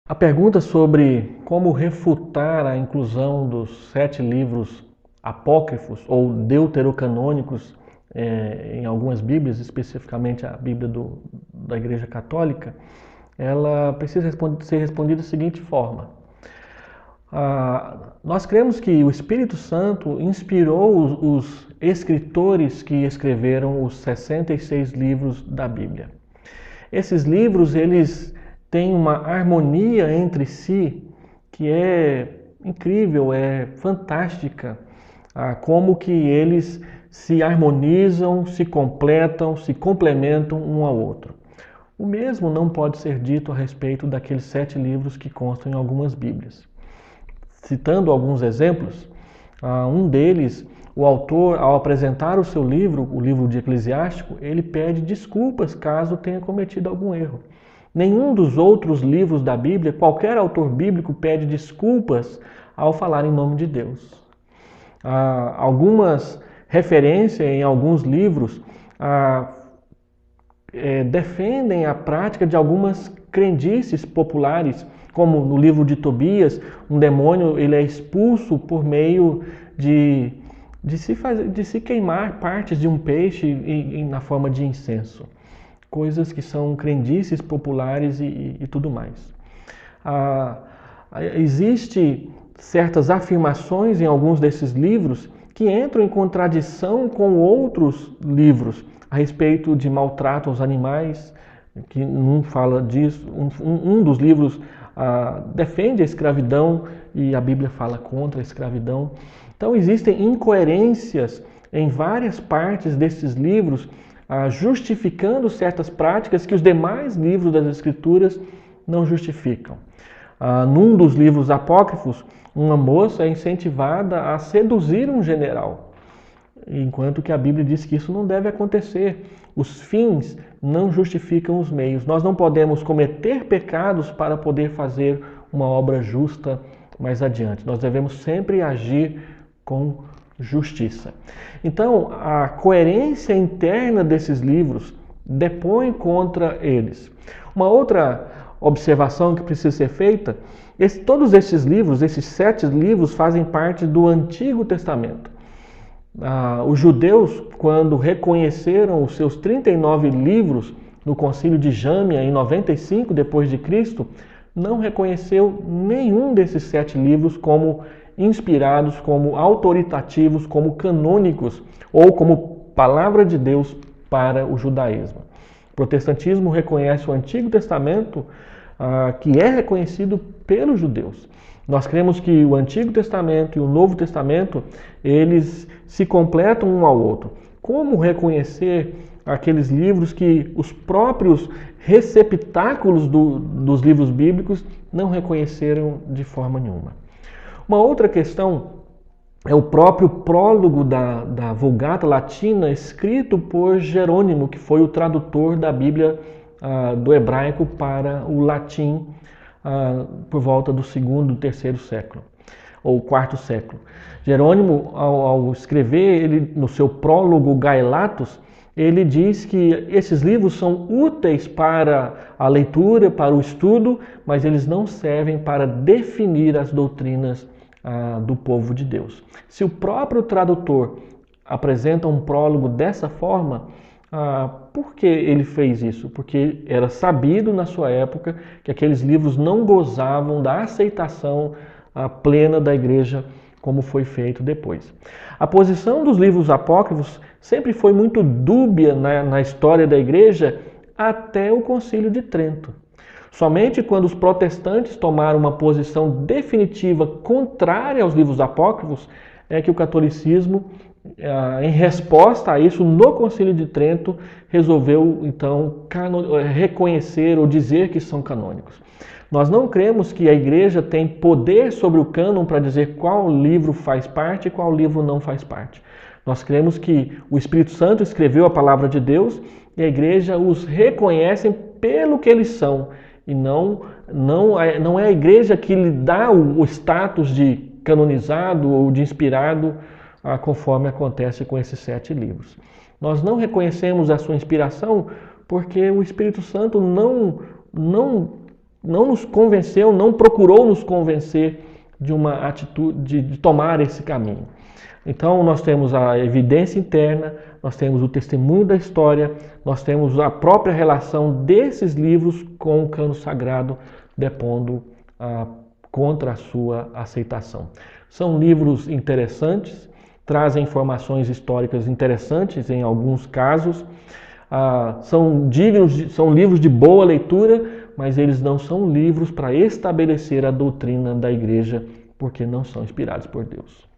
A pergunta sobre como refutar a inclusão dos 7 livros apócrifos ou deuterocanônicos em algumas Bíblias, especificamente a Bíblia da Igreja Católica, ela precisa ser respondida da seguinte forma. Nós cremos que o Espírito Santo inspirou os escritores que escreveram os 66 livros da Bíblia. Esses livros, eles têm uma harmonia entre si que é incrível, é fantástica, como que eles se harmonizam, se completam, se complementam um ao outro. O mesmo não pode ser dito a respeito daqueles 7 livros que constam em algumas Bíblias. Citando alguns exemplos, um deles, o autor, ao apresentar o seu livro, o livro de Eclesiástico, ele pede desculpas caso tenha cometido algum erro. Nenhum dos outros livros da Bíblia, qualquer autor bíblico pede desculpas ao falar em nome de Deus. Algumas referências em alguns livros defendem a prática de algumas crendices populares, como no livro de Tobias, um demônio ele é expulso por meio de se queimar partes de um peixe na forma de incenso. Coisas que são crendices populares e tudo mais. Existem certas afirmações em alguns desses livros que entram em contradição com outros livros a respeito de maltrato aos animais, que não fala disso. Um dos livros defende a escravidão e a Bíblia fala contra a escravidão. Então existem incoerências em várias partes desses livros, justificando certas práticas que os demais livros das Escrituras não justificam. Num dos livros apócrifos, uma moça é incentivada a seduzir um general, enquanto que a Bíblia diz que isso não deve acontecer. Os fins não justificam os meios. Nós não podemos cometer pecados para poder fazer uma obra justa mais adiante. Nós devemos sempre agir com justiça. Então, a coerência interna desses livros depõe contra eles. Uma outra observação que precisa ser feita, todos esses livros, esses 7 livros, fazem parte do Antigo Testamento. Os judeus, quando reconheceram os seus 39 livros no Concílio de Jâmia, em 95 depois de Cristo, não reconheceu nenhum desses 7 livros como inspirados, como autoritativos, como canônicos ou como palavra de Deus para o judaísmo. O protestantismo reconhece o Antigo Testamento, que é reconhecido pelos judeus. Nós cremos que o Antigo Testamento e o Novo Testamento, eles se completam um ao outro. Como reconhecer aqueles livros que os próprios receptáculos dos livros bíblicos não reconheceram de forma nenhuma? Uma outra questão é o próprio prólogo da Vulgata Latina, escrito por Jerônimo, que foi o tradutor da Bíblia do hebraico para o latim por volta do 2º, 3º século, ou 4º século. Jerônimo, ao escrever ele, no seu prólogo Gaelatos, ele diz que esses livros são úteis para a leitura, para o estudo, mas eles não servem para definir as doutrinas do povo de Deus. Se o próprio tradutor apresenta um prólogo dessa forma, por que ele fez isso? Porque era sabido na sua época que aqueles livros não gozavam da aceitação plena da igreja, como foi feito depois. A posição dos livros apócrifos sempre foi muito dúbia na história da igreja até o Concílio de Trento. Somente quando os protestantes tomaram uma posição definitiva contrária aos livros apócrifos é que o catolicismo, em resposta a isso, no Concílio de Trento, resolveu então reconhecer ou dizer que são canônicos. Nós não cremos que a igreja tem poder sobre o cânon para dizer qual livro faz parte e qual livro não faz parte. Nós cremos que o Espírito Santo escreveu a palavra de Deus e a igreja os reconhece pelo que eles são. E não é a igreja que lhe dá o status de canonizado ou de inspirado, conforme acontece com esses 7 livros. Nós não reconhecemos a sua inspiração porque o Espírito Santo não não nos convenceu, não procurou nos convencer de uma atitude, de tomar esse caminho. Então nós temos a evidência interna, nós temos o testemunho da história, nós temos a própria relação desses livros com o cano sagrado depondo contra a sua aceitação. São livros interessantes, trazem informações históricas interessantes em alguns casos, são livros de boa leitura, mas eles não são livros para estabelecer a doutrina da igreja, porque não são inspirados por Deus.